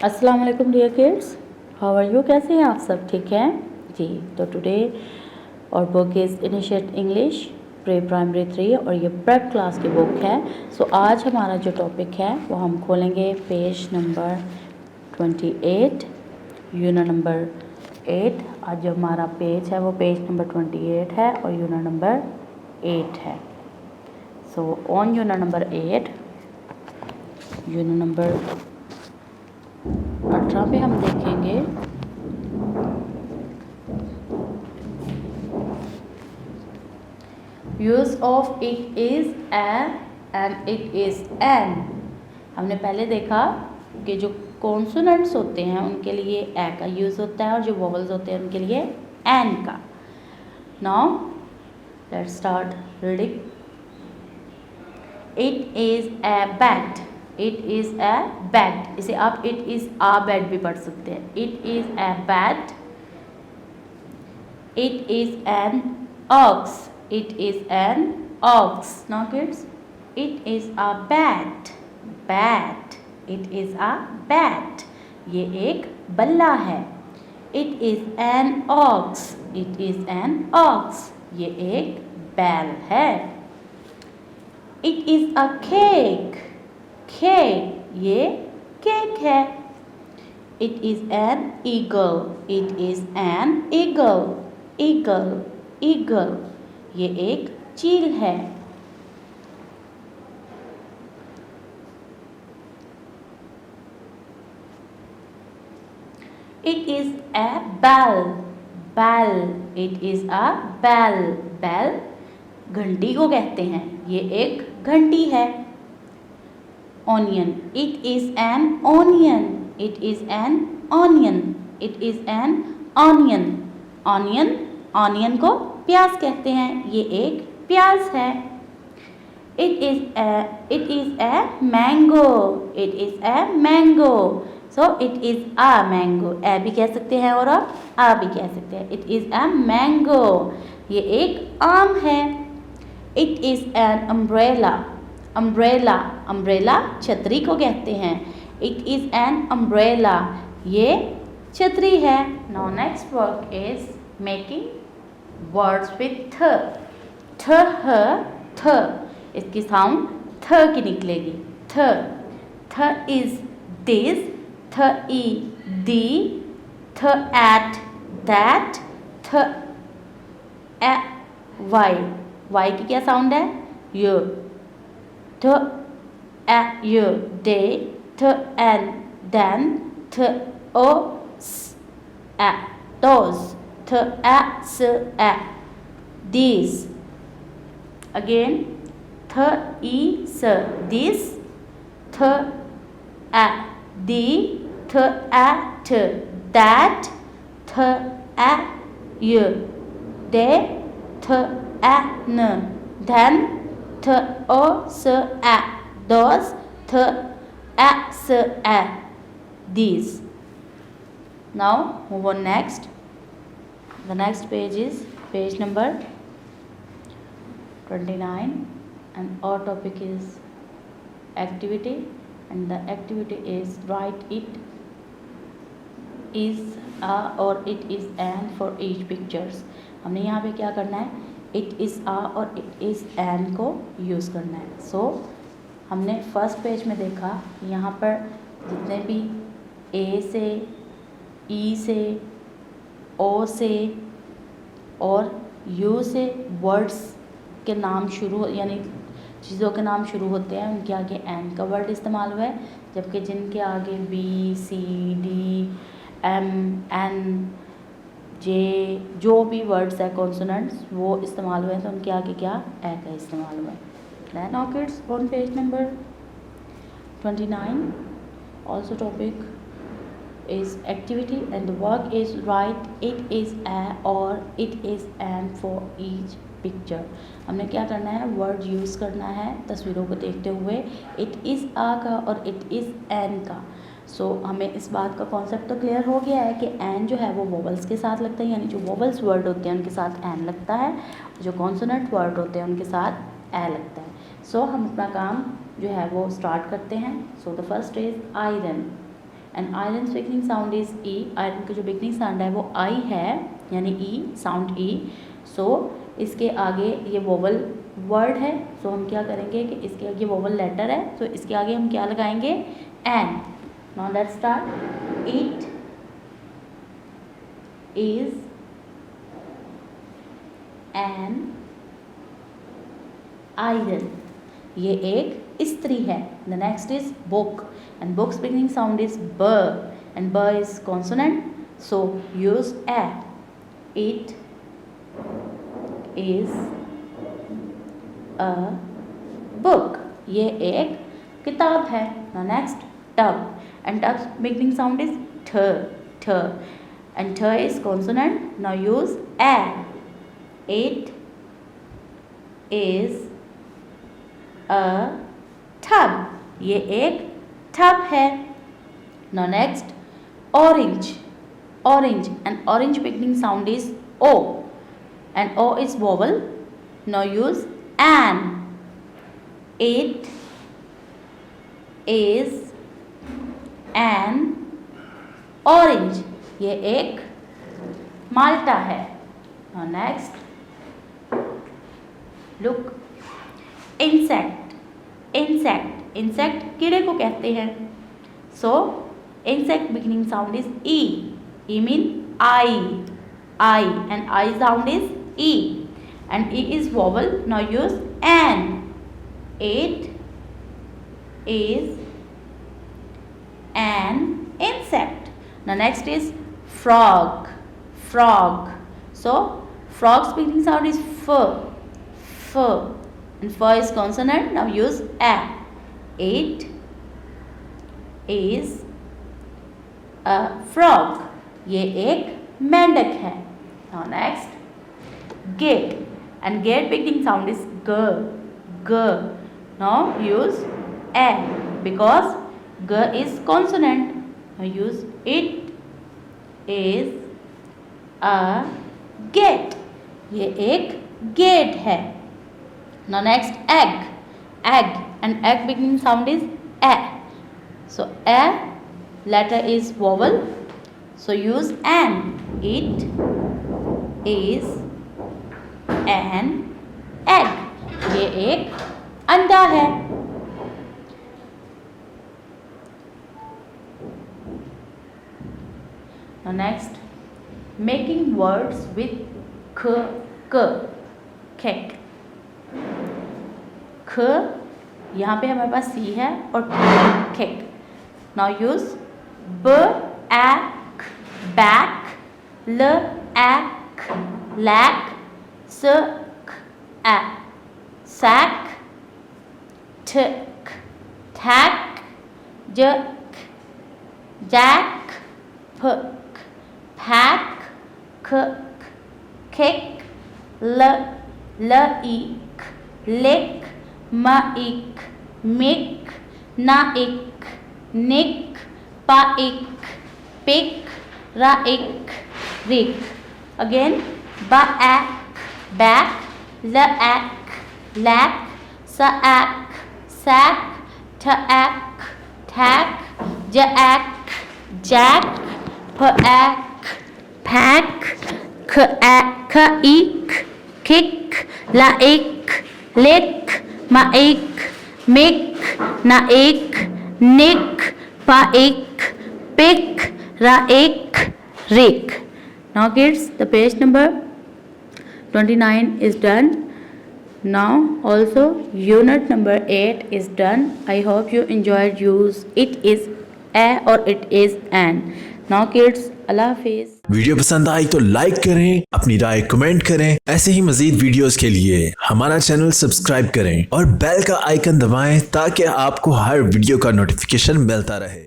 अस्सलाम वालेकुम dear kids, how are you? कैसे हैं आप सब? ठीक हैं जी। तो टुडे और book is initiate English pre primary 3 और ये प्रेप क्लास की बुक है। सो आज हमारा जो टॉपिक है वो हम खोलेंगे पेज नंबर 28, यूनिट नंबर 8। आज जो हमारा पेज है वो पेज नंबर 28 है और यूनिट नंबर 8 है। So on unit number 8, unit number 18 पे हम देखेंगे use of it is A and it is N. हमने पहले देखा कि जो कॉन्सोनेंट्स होते हैं उनके लिए ए का यूज़ होता है और जो वोवल्स होते हैं उनके लिए एन का। Now let's start reading. It is a bed, it is a bed. इसे आप इट इज़ आ बेड भी पढ़ सकते हैं। It is a bed, it is an ox, it is an ox. Now kids, it is a bat, bat, it is a bat, ये एक बल्ला है। It is an ox, it is an ox, ये एक बैल है। It is a cake, cake, ये cake है। It is an eagle, it is an eagle, eagle, eagle, ये एक चील है। It is a bell, bell, it is a bell, bell घंटी को कहते हैं, ये एक घंटी है। Onion, it is an onion, it is an onion, it is an onion, onion, onion को प्याज कहते हैं, ये एक प्याज है। It is a mango, it is a mango. So it is a mango, a भी कह सकते हैं और आ भी कह सकते हैं। इट इज़ ए मैंगो, ये एक आम है। It is an umbrella, umbrella, umbrella छतरी को कहते हैं। इट इज़ एन अम्ब्रेला, ये छतरी है। Now next work is making words with थ, थ, ह, थ, इसकी साउंड थ की निकलेगी। थ, थ इज दिस, थ ई दी, थ एट दैट, थ ए वाई, वाई की क्या साउंड है? य। थ ए य डे, थ एन देन, थ ओ स ए those, th a s a these। again, th e s this, th a the, th a t that, th a y they, th a n then, th o s a those, th a s a these। Now move on next. The next page is page number 29 and our topic is activity, and the activity is write it is a or it is an for each pictures। हमने यहाँ पे क्या करना है? it is a और it is an को use करना है। So हमने फर्स्ट पेज में देखा यहाँ पर जितने भी ए से, ई से, ओ से और यू से वर्ड्स के नाम शुरू यानी चीज़ों के नाम शुरू होते हैं उनके आगे एन का वर्ड इस्तेमाल हुआ है, जबकि जिनके आगे बी, सी, डी, एम, एन, जे जो भी वर्ड्स है कॉन्सोनेंट्स वो इस्तेमाल हुए हैं तो उनके आगे क्या ए का इस्तेमाल हुआ है। Then now kids on page number 29 also topic is activity and the work is write it is a or it is an for each picture। हमने क्या करना है? वर्ड यूज़ करना है तस्वीरों को देखते हुए it is a का और it is an का। सो हमें इस बात का कॉन्सेप्ट तो क्लियर हो गया है कि एन जो है वो वोवल्स के साथ लगता है, यानी जो वोवल्स वर्ड होते हैं उनके साथ एन लगता है, जो कॉन्सोनेंट वर्ड होते हैं उनके साथ ए लगता है। सो हम अपना काम जो है वो स्टार्ट करते हैं। So the first is iron, and iron beginning sound is E, iron का जो बिगनिंग साउंड है वो आई है, यानी ई साउंड ई। सो इसके आगे ये वोवल वर्ड है, सो हम क्या करेंगे कि इसके आगे वोवल लेटर है, तो इसके आगे हम क्या लगाएंगे, an. Now let's start. It is an iron, ये एक स्त्री है। The next is book, and book's beginning sound is ब, एंड ब is consonant, so use a. It is a book, ये एक किताब है। The next tub, and tub beginning sound is ठ, ठ, एंड ठ is consonant, now use a. It is a tub, ये एक टब है। Now next orange, orange, and orange beginning sound is O, and O is vowel, now use an. It is an orange, ये एक माल्टा है। Now next look, insect, insect, insect कीड़े को कहते हैं। So insect beginning sound is E, E mean I, I, and I sound is E, and E is vowel, now use an. It is an insect. Now next is frog, frog. So frog's beginning sound is f, and f is consonant. Now use a. It is a frog. ये एक मेंढक है. Now next gate, and gate beginning sound is g, g. Now use a because g is consonant. Now use it is a gate. ये एक gate है. Now next egg, egg, and egg beginning sound is a. So a letter is vowel. So use an. It is an egg. ये एक अंडा है. Now next, making words with k, k, cake. ख यहाँ पे हमारे पास सी है और cake. Now use b, ak, back, l, ak, lack, s, k, sack, tick, tack, juk, jack, puck, pack, cook, kick, laik, lick, maik, mick, naik, nick, paik, pick, raik, rick. Again, baak, back, laak, lack, saak, sack, taak, tack, jack, jack, paak, pack, kaik, kick, laik, lick, maik, mick, naik, nick, paik, pick, raik, rick. Now kids, the page number 29 is done. Now also unit number 8 is done. I hope you enjoyed use it is a or it is an. Now kids, Allah Hafiz. Video पसंद आई तो like करें, अपनी राय comment करें. ऐसे ही मजीद videos के लिए हमारा channel subscribe करें और बेल का आइकन दबाएं ताकि आपको हर वीडियो का नोटिफिकेशन मिलता रहे.